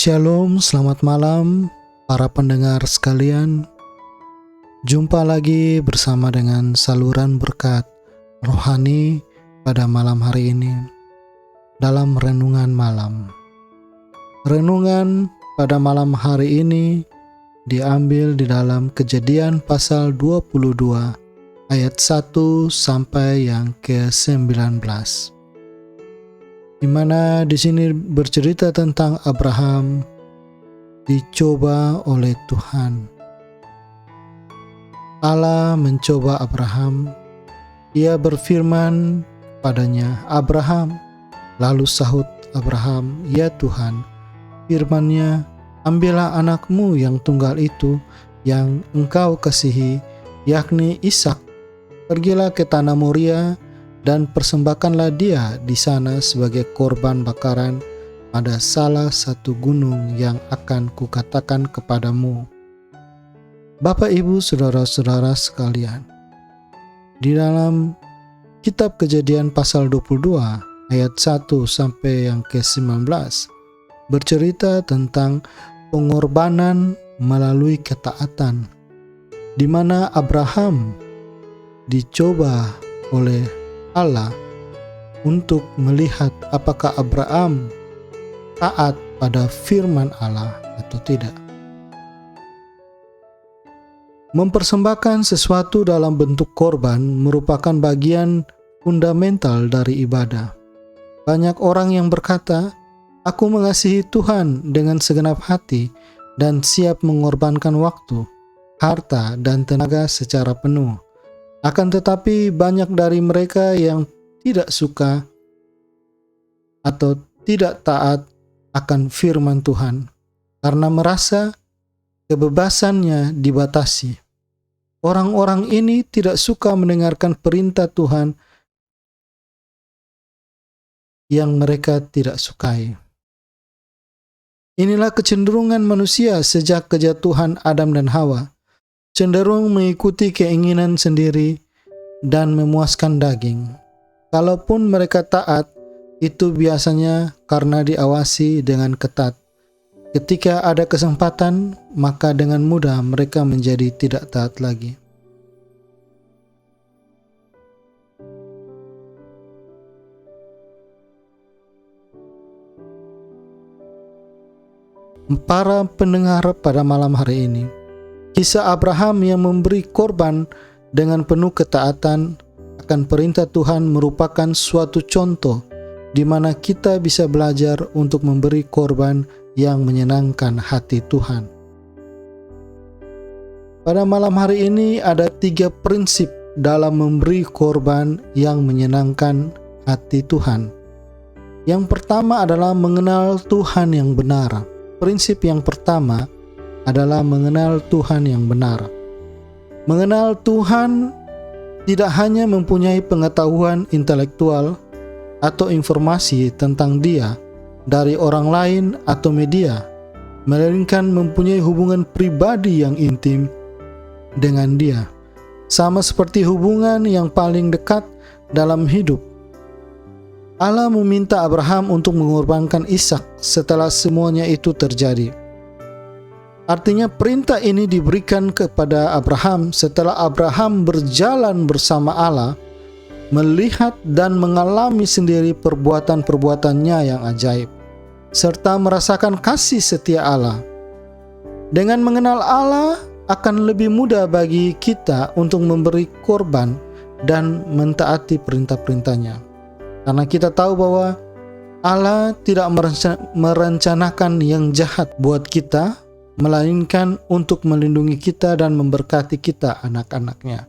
Shalom, selamat malam para pendengar sekalian. Jumpa lagi bersama dengan saluran berkat rohani pada malam hari ini dalam renungan malam. Renungan pada malam hari ini diambil di dalam Kejadian pasal 22 ayat 1 sampai yang ke-19. Di mana di sini bercerita tentang Abraham dicoba oleh Tuhan. Allah mencoba Abraham. Ia berfirman padanya, "Abraham." Lalu sahut Abraham, "Ya Tuhan." Firman-Nya, "Ambillah anakmu yang tunggal itu yang engkau kasihi, yakni Ishak. Pergilah ke tanah Moria dan persembahkanlah dia di sana sebagai korban bakaran pada salah satu gunung yang akan kukatakan kepadamu." Bapak, Ibu, saudara-saudara sekalian, di dalam kitab Kejadian pasal 22 ayat 1 sampai yang ke-19 bercerita tentang pengorbanan melalui ketaatan, di mana Abraham dicoba oleh Allah untuk melihat apakah Abraham taat pada firman Allah atau tidak. Mempersembahkan sesuatu dalam bentuk korban merupakan bagian fundamental dari ibadah. Banyak orang yang berkata, "Aku mengasihi Tuhan dengan segenap hati dan siap mengorbankan waktu, harta, dan tenaga secara penuh." Akan tetapi banyak dari mereka yang tidak suka atau tidak taat akan firman Tuhan karena merasa kebebasannya dibatasi. Orang-orang ini tidak suka mendengarkan perintah Tuhan yang mereka tidak sukai. Inilah kecenderungan manusia sejak kejatuhan Adam dan Hawa, cenderung mengikuti keinginan sendiri dan memuaskan daging. Kalaupun mereka taat, itu biasanya karena diawasi dengan ketat. Ketika ada kesempatan, maka dengan mudah mereka menjadi tidak taat lagi. Para pendengar pada malam hari ini, kisah Abraham yang memberi korban dengan penuh ketaatan akan perintah Tuhan merupakan suatu contoh di mana kita bisa belajar untuk memberi korban yang menyenangkan hati Tuhan. Pada malam hari ini ada 3 prinsip dalam memberi korban yang menyenangkan hati Tuhan. Yang pertama adalah mengenal Tuhan yang benar. Prinsip yang pertama adalah mengenal Tuhan yang benar. Mengenal Tuhan tidak hanya mempunyai pengetahuan intelektual atau informasi tentang Dia dari orang lain atau media, melainkan mempunyai hubungan pribadi yang intim dengan Dia, sama seperti hubungan yang paling dekat dalam hidup. Allah meminta Abraham untuk mengorbankan Ishak setelah semuanya itu terjadi. Artinya perintah ini diberikan kepada Abraham setelah Abraham berjalan bersama Allah, melihat dan mengalami sendiri perbuatan-perbuatannya yang ajaib, serta merasakan kasih setia Allah. Dengan mengenal Allah, akan lebih mudah bagi kita untuk memberi korban dan mentaati perintah-perintahnya. Karena kita tahu bahwa Allah tidak merencanakan yang jahat buat kita, melainkan untuk melindungi kita dan memberkati kita, anak-anaknya.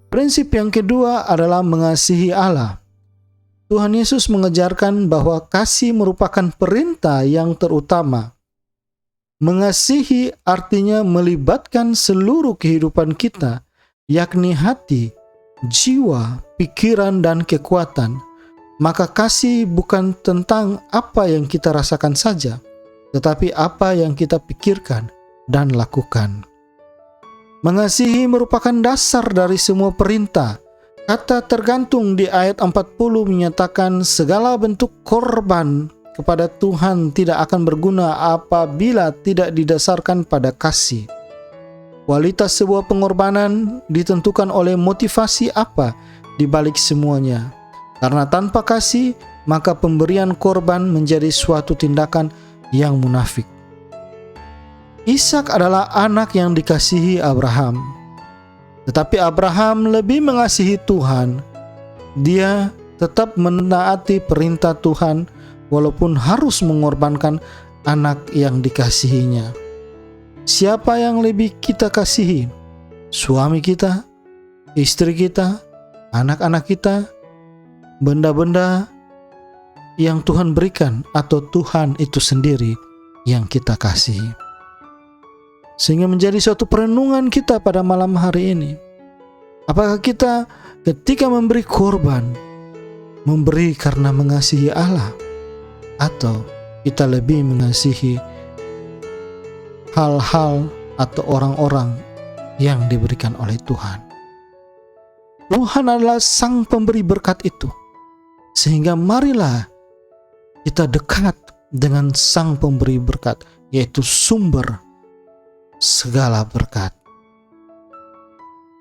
Prinsip yang kedua adalah mengasihi Allah. Tuhan Yesus mengajarkan bahwa kasih merupakan perintah yang terutama. Mengasihi artinya melibatkan seluruh kehidupan kita, yakni hati, jiwa, pikiran, dan kekuatan. Maka kasih bukan tentang apa yang kita rasakan saja, tetapi apa yang kita pikirkan dan lakukan. Mengasihi merupakan dasar dari semua perintah. Kata tergantung di ayat 40 menyatakan segala bentuk korban kepada Tuhan tidak akan berguna apabila tidak didasarkan pada kasih. Kualitas sebuah pengorbanan ditentukan oleh motivasi apa di balik semuanya. Karena tanpa kasih, maka pemberian korban menjadi suatu tindakan yang munafik. Ishak adalah anak yang dikasihi Abraham. Tetapi Abraham lebih mengasihi Tuhan. Dia tetap menaati perintah Tuhan walaupun harus mengorbankan anak yang dikasihinya. Siapa yang lebih kita kasihi? Suami kita, istri kita, anak-anak kita, benda-benda yang Tuhan berikan, atau Tuhan itu sendiri yang kita kasihi? Sehingga menjadi suatu perenungan kita pada malam hari ini. Apakah kita ketika memberi korban, memberi karena mengasihi Allah, atau kita lebih mengasihi hal-hal atau orang-orang yang diberikan oleh Tuhan? Tuhan adalah sang pemberi berkat itu. Sehingga marilah kita dekat dengan sang pemberi berkat, yaitu sumber segala berkat.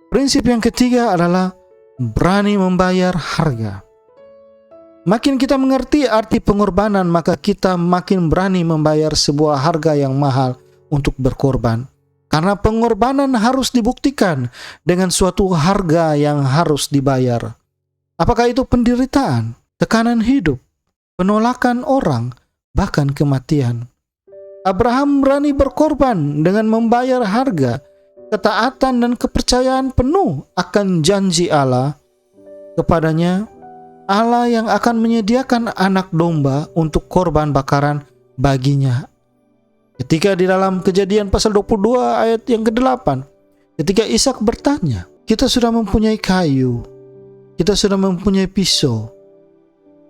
Prinsip yang ketiga adalah berani membayar harga. Makin kita mengerti arti pengorbanan, maka kita makin berani membayar sebuah harga yang mahal untuk berkorban. Karena pengorbanan harus dibuktikan dengan suatu harga yang harus dibayar. Apakah itu penderitaan, tekanan hidup, penolakan orang, bahkan kematian? Abraham berani berkorban dengan membayar harga, ketaatan dan kepercayaan penuh akan janji Allah kepadanya. Allah yang akan menyediakan anak domba untuk korban bakaran baginya. Ketika di dalam Kejadian pasal 22 ayat yang ke-8, ketika Ishak bertanya, kita sudah mempunyai kayu, kita sudah mempunyai pisau,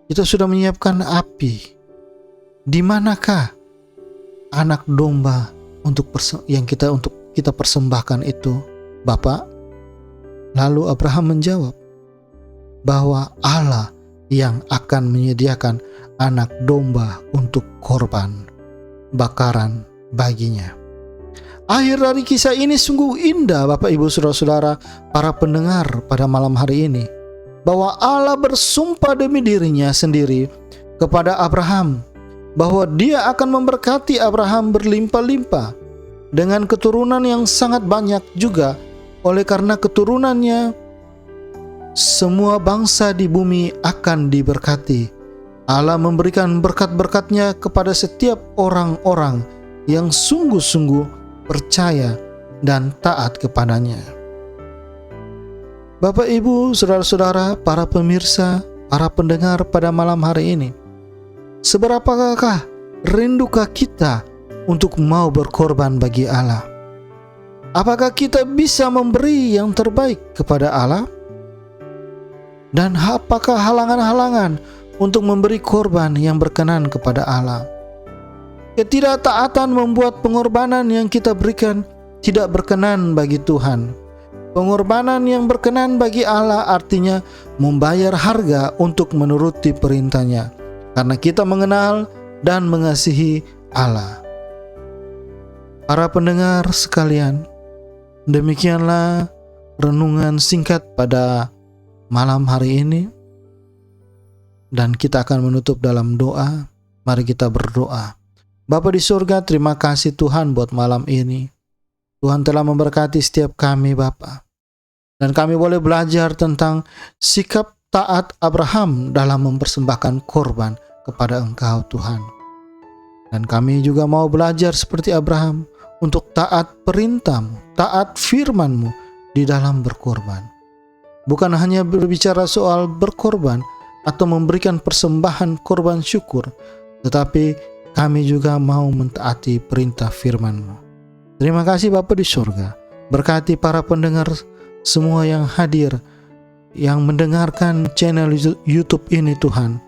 kita sudah menyiapkan api, di manakah anak domba yang kita persembahkan itu, Bapak? Lalu Abraham menjawab bahwa Allah yang akan menyediakan anak domba untuk korban bakaran baginya. Akhir dari kisah ini sungguh indah, Bapak Ibu Saudara-saudara, para pendengar pada malam hari ini, bahwa Allah bersumpah demi dirinya sendiri kepada Abraham bahwa Dia akan memberkati Abraham berlimpah-limpah dengan keturunan yang sangat banyak juga. Oleh karena keturunannya, semua bangsa di bumi akan diberkati. Allah memberikan berkat-berkat-Nya kepada setiap orang-orang yang sungguh-sungguh percaya dan taat kepadanya. Bapak, Ibu, Saudara-saudara, para pemirsa, para pendengar pada malam hari ini, seberapakah rindukah kita untuk mau berkorban bagi Allah? Apakah kita bisa memberi yang terbaik kepada Allah? Dan apakah halangan-halangan untuk memberi korban yang berkenan kepada Allah? Ketidaktaatan membuat pengorbanan yang kita berikan tidak berkenan bagi Tuhan. Pengorbanan yang berkenan bagi Allah artinya membayar harga untuk menuruti perintah-Nya, karena kita mengenal dan mengasihi Allah. Para pendengar sekalian, demikianlah renungan singkat pada malam hari ini, dan kita akan menutup dalam doa. Mari kita berdoa. Bapa di surga, terima kasih Tuhan buat malam ini. Tuhan telah memberkati setiap kami, Bapa, dan kami boleh belajar tentang sikap taat Abraham dalam mempersembahkan korban kepada Engkau, Tuhan. Dan kami juga mau belajar seperti Abraham untuk taat perintah-Mu, taat firman-Mu di dalam berkorban. Bukan hanya berbicara soal berkorban atau memberikan persembahan korban syukur, tetapi kami juga mau mentaati perintah firman-Mu. Terima kasih Bapa di surga. Berkati para pendengar semua yang hadir, yang mendengarkan channel YouTube ini, Tuhan.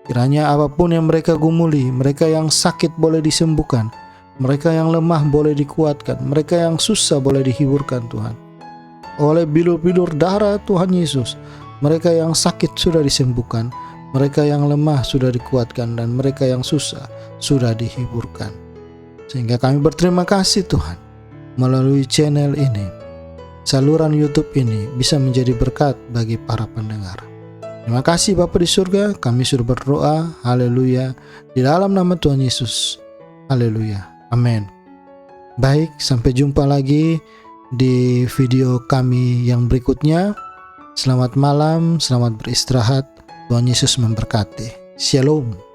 Kiranya apapun yang mereka gumuli, mereka yang sakit boleh disembuhkan, mereka yang lemah boleh dikuatkan, mereka yang susah boleh dihiburkan, Tuhan. Oleh bilur-bilur darah Tuhan Yesus, mereka yang sakit sudah disembuhkan. Mereka yang lemah sudah dikuatkan dan mereka yang susah sudah dihiburkan. Sehingga kami berterima kasih Tuhan, melalui channel ini, saluran YouTube ini bisa menjadi berkat bagi para pendengar. Terima kasih Bapa di surga, kami sudah berdoa, haleluya, di dalam nama Tuhan Yesus, haleluya, amin. Baik, sampai jumpa lagi di video kami yang berikutnya. Selamat malam, selamat beristirahat, Tuhan Yesus memberkati. Shalom.